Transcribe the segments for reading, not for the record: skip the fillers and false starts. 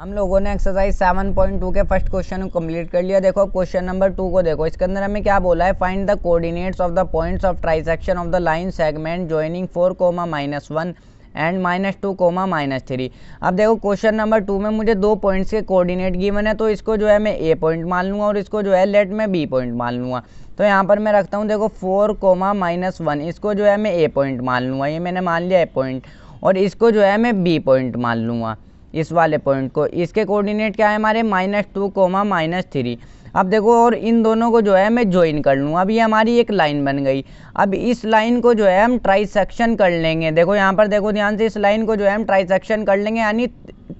हम लोगों ने एक्सरसाइज 7.2 के फर्स्ट क्वेश्चन को कंप्लीट कर लिया। देखो अब क्वेश्चन नंबर 2 को देखो। इसके अंदर हमें क्या बोला है, find the coordinates of the points of trisection of the line segment joining 4, -1 and -2, -3। अब देखो क्वेश्चन नंबर 2 में मुझे दो पॉइंट्स के कोऑर्डिनेट गिवन है, तो इसको जो है मैं ए पॉइंट मान लूँगा और इसको जो है लेट मैं बी पॉइंट मान लूँगा। तो यहाँ पर मैं रखता हूँ देखो 4, -1, इसको जो है मैं ए पॉइंट मान लूँगा, ये मैंने मान लिया ए पॉइंट, और इसको जो है मैं बी पॉइंट मान लूँगा, इस वाले पॉइंट को। इसके कोऑर्डिनेट क्या है हमारे -2, -3। अब देखो और इन दोनों को जो है मैं ज्वाइन कर लूँ। अब ये हमारी एक लाइन बन गई। अब इस लाइन को जो है हम ट्राइसेक्शन कर लेंगे। देखो यहाँ पर देखो ध्यान से, इस लाइन को जो है हम ट्राइसेक्शन कर लेंगे, यानी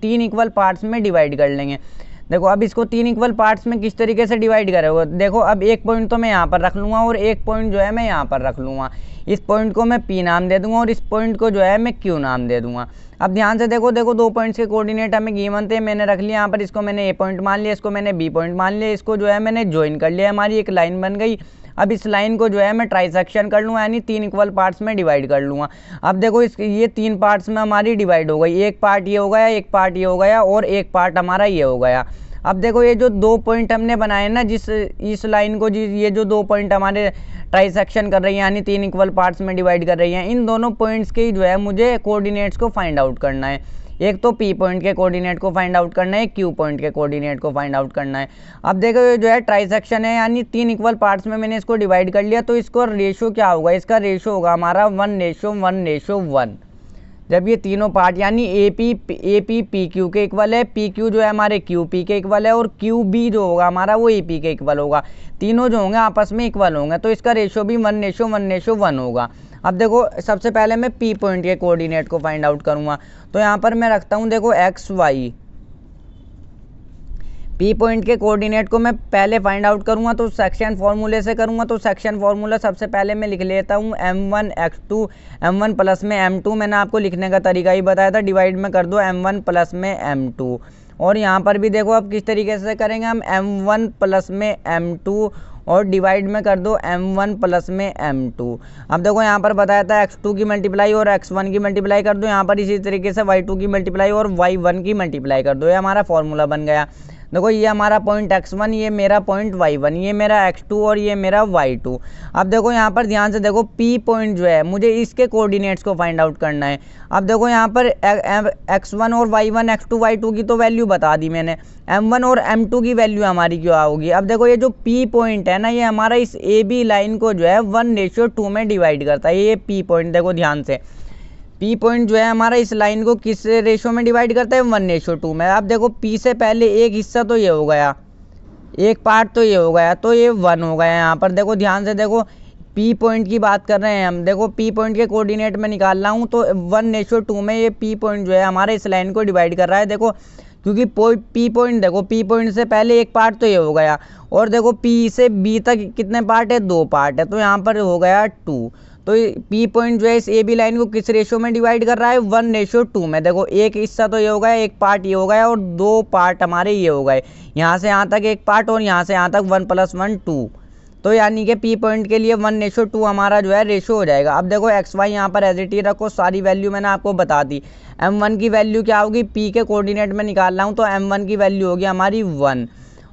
3 इक्वल पार्ट्स में डिवाइड कर लेंगे। देखो अब इसको 3 इक्वल पार्ट्स में किस तरीके से डिवाइड करोगे, देखो अब एक पॉइंट तो मैं यहाँ पर रख लूँगा और एक पॉइंट जो है मैं यहाँ पर रख लूँगा। इस पॉइंट को मैं P नाम दे दूंगा और इस पॉइंट को जो है मैं Q नाम दे दूंगा। अब ध्यान से देखो दो पॉइंट्स के कोऑर्डिनेट हमें गिवन थे, मैंने रख लिया यहाँ पर, इसको मैंने ए पॉइंट मान लिया, इसको मैंने बी पॉइंट मान लिया, इसको जो है मैंने ज्वाइन कर लिया, हमारी एक लाइन बन गई। अब इस लाइन को जो है मैं ट्राइसेक्शन कर लूँगा, यानी 3 इक्वल पार्ट्स में डिवाइड कर लूँगा। अब देखो ये 3 पार्ट्स में हमारी डिवाइड हो गई, एक पार्ट ये हो गया, एक पार्ट ये हो गया और एक पार्ट हमारा ये हो गया। अब देखो ये जो 2 पॉइंट हमने बनाए ना, इस लाइन को ये जो 2 पॉइंट हमारे ट्राइसेक्शन कर रही है, यानी 3 इक्वल पार्ट्स में डिवाइड कर रही हैं, इन दोनों पॉइंट्स के जो है मुझे कोऑर्डिनेट्स को फाइंड आउट करना है। एक तो P पॉइंट के कोऑर्डिनेट को फाइंड आउट करना है, Q पॉइंट के कोऑर्डिनेट को फाइंड आउट करना है। अब देखो ये जो है ट्राइसेक्शन है, यानी 3 इक्वल पार्ट्स में मैंने इसको डिवाइड कर लिया, तो इसको रेशो क्या होगा, इसका रेशो होगा हमारा 1:1:1। जब ये तीनों पार्ट यानी AP PQ के इक्वल है, PQ जो है हमारे QP के इक्वल है और QB जो होगा हमारा वो AP के इक्वल होगा, तीनों जो होंगे आपस में इक्वल होंगे, तो इसका रेशो भी 1:1:1 होगा। अब देखो सबसे पहले मैं P पॉइंट के कोऑर्डिनेट को फाइंड आउट करूँगा, तो यहाँ पर मैं रखता हूँ देखो XY। P पॉइंट के कोऑर्डिनेट को मैं पहले फाइंड आउट करूंगा तो सेक्शन फार्मूले से करूंगा, तो सेक्शन फार्मूला सबसे पहले मैं लिख लेता हूं m1 x2, m1 प्लस में m2, मैंने आपको लिखने का तरीका ही बताया था, डिवाइड में कर दो m1 प्लस में m2। और यहाँ पर भी देखो अब किस तरीके से करेंगे हम, m1 प्लस में m2 और डिवाइड में कर दो m1 प्लस में m2। अब देखो यहाँ पर बताया था x2 की मल्टीप्लाई और x1 की मल्टीप्लाई कर दो, यहाँ पर इसी तरीके से y2 की मल्टीप्लाई और y1 की मल्टीप्लाई कर दो, ये हमारा फॉर्मूला बन गया। देखो ये हमारा पॉइंट x1, ये मेरा पॉइंट y1, ये मेरा x2 और ये मेरा y2। अब देखो यहाँ पर ध्यान से देखो P पॉइंट जो है मुझे इसके कोऑर्डिनेट्स को फाइंड आउट करना है। अब देखो यहाँ पर x1 और y1, x2, y2 की तो वैल्यू बता दी मैंने, m1 और m2 की वैल्यू हमारी क्या होगी। अब देखो ये जो P पॉइंट है ना, ये हमारा इस AB लाइन को जो है 1:2 में डिवाइड करता है। ये P पॉइंट देखो ध्यान से, P पॉइंट जो है हमारा इस लाइन को किस रेशो में डिवाइड करता है, 1:2 में। अब देखो P से पहले एक हिस्सा तो ये हो गया, एक पार्ट तो ये हो गया, तो ये 1 हो गया। यहाँ पर देखो ध्यान से देखो P पॉइंट की बात कर रहे हैं हम, देखो P पॉइंट के कोऑर्डिनेट में निकाल रहा हूँ, तो 1:2 में ये P पॉइंट जो है हमारे इस लाइन को डिवाइड कर रहा है। देखो क्योंकि P पॉइंट देखो P पॉइंट से पहले एक पार्ट तो ये हो गया, और देखो P से B तक कितने पार्ट है, 2 पार्ट है, तो यहाँ पर हो गया 2। तो P पॉइंट जो है इस AB लाइन को किस रेशो में डिवाइड कर रहा है, 1:2 में। देखो एक हिस्सा तो ये हो गया, एक पार्ट ये हो गया और 2 पार्ट हमारे ये हो गए, यहाँ से यहाँ तक एक पार्ट और यहाँ से यहाँ तक 1 + 1 2। तो यानी कि P पॉइंट के लिए 1:2 हमारा जो है रेशो हो जाएगा। अब देखो XY यहाँ पर एज इट इज रखो, सारी वैल्यू मैंने आपको बता दी। M1 की वैल्यू क्या होगी, P के कोऑर्डिनेट में निकाल रहा हूँ, तो M1 की वैल्यू होगी हमारी 1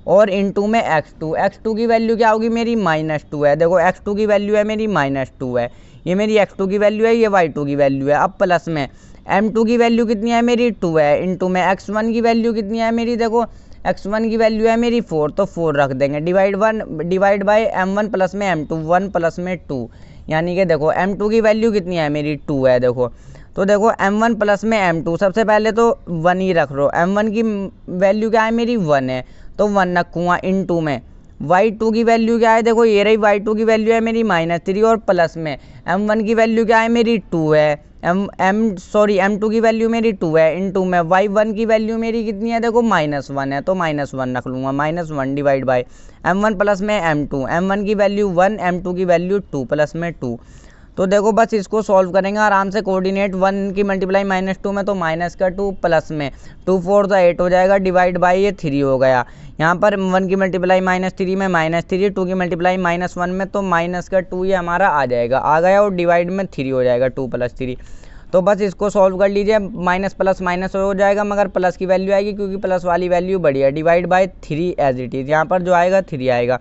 और इनटू में x2 की वैल्यू क्या होगी मेरी, -2 है। देखो x2 की वैल्यू है मेरी -2 है, ये मेरी x2 की वैल्यू है, ये y2 की वैल्यू है। अब प्लस में m2 की वैल्यू कितनी है मेरी, 2 है, इनटू में x1 की वैल्यू कितनी है मेरी, देखो x1 की वैल्यू है मेरी 4, तो 4 रख देंगे, डिवाइड बाय m1 प्लस में m2, 1 प्लस में 2, यानी कि देखो m2 की वैल्यू कितनी है मेरी 2 है। देखो तो देखो m1 प्लस में m2, सबसे पहले तो 1 ही रख लो, m1 की वैल्यू क्या है मेरी 1 है, तो 1 रखूँगा, इनटू में y2 की वैल्यू क्या है, देखो ये रही y2 की वैल्यू है मेरी -3 और प्लस में m1 की वैल्यू क्या है मेरी 2 है, m2 की वैल्यू मेरी 2 है, इनटू में y1 की वैल्यू मेरी कितनी है, देखो -1 है, तो -1 रख लूँगा, -1 डिवाइड बाय m1 प्लस में m2, m1 की वैल्यू 1, m2 की वैल्यू 2 प्लस में 2। तो देखो बस इसको सॉल्व करेंगे आराम से, कोऑर्डिनेट 1 की मल्टीप्लाई -2 में, तो -2 प्लस में 2 4 तो 8 हो जाएगा, डिवाइड बाय ये 3 हो गया। यहाँ पर 1 की मल्टीप्लाई -3 में -3, 2 की मल्टीप्लाई -1 में, तो -2 ये हमारा आ जाएगा, आ गया, और डिवाइड में 3 हो जाएगा, 2 + 3। तो बस इसको सॉल्व कर लीजिए, माइनस प्लस माइनस हो जाएगा मगर प्लस की वैल्यू आएगी क्योंकि प्लस वाली वैल्यू बड़ी है। Divide by 3 as it is, यहाँ पर जो आएगा 3 आएगा।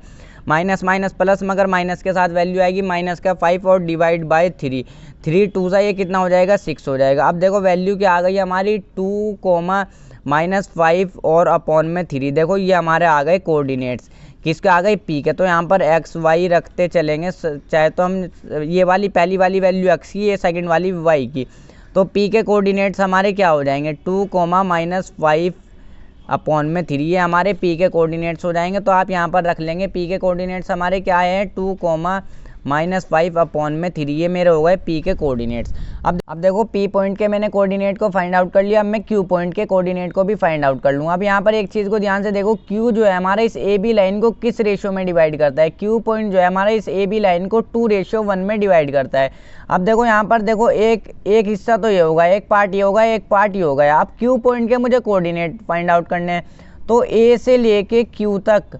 माइनस माइनस प्लस मगर माइनस के साथ वैल्यू आएगी माइनस का 5 और डिवाइड बाय 3, 3 2 सा ये कितना हो जाएगा 6 हो जाएगा। अब देखो वैल्यू क्या आ गई हमारी 2 माइनस 5 और अपॉन में 3। देखो ये हमारे आ गए कोऑर्डिनेट्स, किसके आ गए पी के। तो यहाँ पर एक्स वाई रखते चलेंगे, चाहे तो हम ये वाली पहली वाली वैल्यू एक्स की, ये सेकंड वाली वाई की। तो पी के कोऑर्डिनेट्स हमारे क्या हो जाएंगे 2 माइनस 5 अपॉन में 3, ये हमारे पी के कोऑर्डिनेट्स हो जाएंगे। तो आप यहाँ पर रख लेंगे पी के कोऑर्डिनेट्स हमारे क्या हैं 2 माइनस 5 अपॉन में 3, ये मेरे हो गए पी के कोऑर्डिनेट्स। अब देखो पी पॉइंट के मैंने कोऑर्डिनेट को फाइंड आउट कर लिया, अब मैं क्यू पॉइंट के कोऑर्डिनेट को भी फाइंड आउट कर लूँगा। अब यहाँ पर एक चीज़ को ध्यान से देखो, क्यू जो है हमारा इस ए बी लाइन को किस रेशियो में डिवाइड करता है। क्यू पॉइंट जो है हमारा इस ए बी लाइन को 2:1 में डिवाइड करता है। अब देखो यहाँ पर देखो एक हिस्सा तो ये होगा, एक पार्ट ये होगा, एक पार्ट ये होगा। अब क्यू पॉइंट के मुझे कोऑर्डिनेट फाइंड आउट करने हैं, तो ए से लेके क्यू तक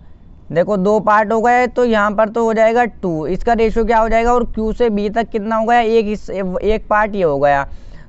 देखो 2 पार्ट हो गए, तो यहाँ पर तो हो जाएगा 2, इसका रेशियो क्या हो जाएगा, और Q से B तक कितना हो गया, एक पार्ट ये हो गया,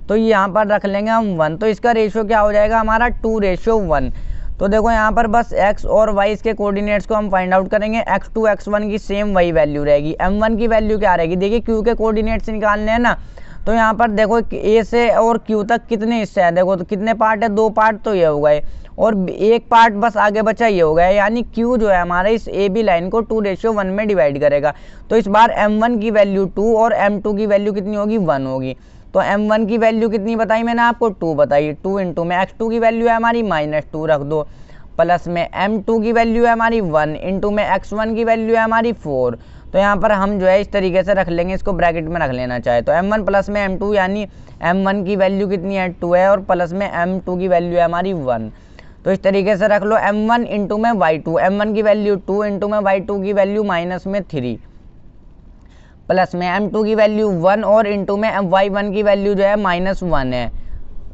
तो यहाँ पर रख लेंगे हम 1, तो इसका रेशियो क्या हो जाएगा हमारा 2:1। तो देखो यहाँ पर बस x और y के कोऑर्डिनेट्स को हम फाइंड आउट करेंगे। x2 x1 की सेम वही वैल्यू रहेगी। m1 की वैल्यू क्या रहेगी, देखिए Q के कोऑर्डिनेट्स निकालने हैं ना, तो यहाँ पर देखो A से और Q तक कितने हिस्से हैं, देखो तो कितने पार्ट है, 2 पार्ट तो ये हो गए और एक पार्ट बस आगे बचा ये हो गया, यानी Q जो है हमारे इस ए बी लाइन को 2:1 में डिवाइड करेगा। तो इस बार m1 की वैल्यू 2 और m2 की वैल्यू कितनी होगी 1 होगी। तो m1 की वैल्यू कितनी बताई मैंने आपको 2 बताई, 2 इंटू में x2 की वैल्यू है हमारी -2 रख दो, प्लस में m2 की वैल्यू है हमारी 1 इंटू में x1 की वैल्यू है हमारी 4। तो यहाँ पर हम जो है इस तरीके से रख लेंगे, इसको ब्रैकेट में रख लेना चाहे तो m1 प्लस में m2, यानी m1 की वैल्यू कितनी है 2 है और प्लस में m2 की वैल्यू है हमारी 1। तो इस तरीके से रख लो m1 इंटू में y2, m1 की वैल्यू 2 इंटू में y2 की वैल्यू माइनस में 3, प्लस में m2 की वैल्यू 1 और इंटू में y1 की वैल्यू जो है -1 है,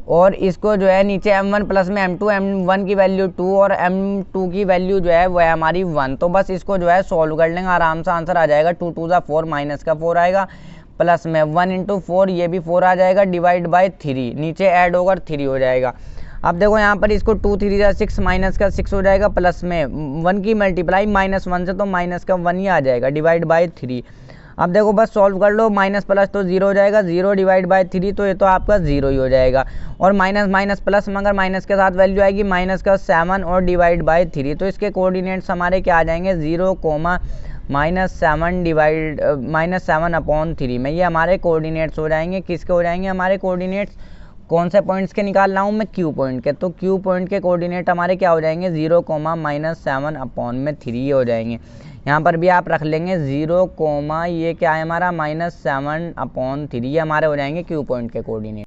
और इसको जो है नीचे m1 प्लस में m2, m1 की वैल्यू 2 और m2 की वैल्यू जो है वो है हमारी 1। तो बस इसको जो है सॉल्व कर लेंगे, आराम से आंसर आ जाएगा 2 2 ज़ा 4 माइनस का 4 आएगा, प्लस में 1 इंटू 4 ये भी 4 आ जाएगा, डिवाइड बाय 3 नीचे ऐड होकर 3 हो जाएगा। अब देखो यहाँ पर इसको 2 3 ज़ा 6 माइनस का 6 हो जाएगा, प्लस में 1 की मल्टीप्लाई -1 से तो माइनस का 1 ही आ जाएगा, डिवाइड बाय 3। अब देखो बस सॉल्व कर लो, माइनस प्लस तो 0 हो जाएगा, 0 डिवाइड बाय 3 तो ये तो आपका 0 ही हो जाएगा, और माइनस माइनस प्लस मगर माइनस के साथ वैल्यू आएगी माइनस का 7 और डिवाइड बाय 3। तो इसके कोऑर्डिनेट्स हमारे क्या आ जाएंगे 0, -7 अपॉन 3 में, ये हमारे कोऑर्डिनेट्स हो जाएंगे। किसके हो जाएंगे हमारे कोऑर्डिनेट्स, कौन से पॉइंट्स के निकाल रहा हूँ मैं, क्यू पॉइंट के। तो क्यू पॉइंट के कोऑर्डिनेट हमारे क्या हो जाएंगे 0, -7 अपॉन में 3 हो जाएंगे। यहाँ पर भी आप रख लेंगे 0, ये क्या है हमारा -7 अपॉन 3, ये हमारे हो जाएंगे क्यू पॉइंट के कोऑर्डिनेट।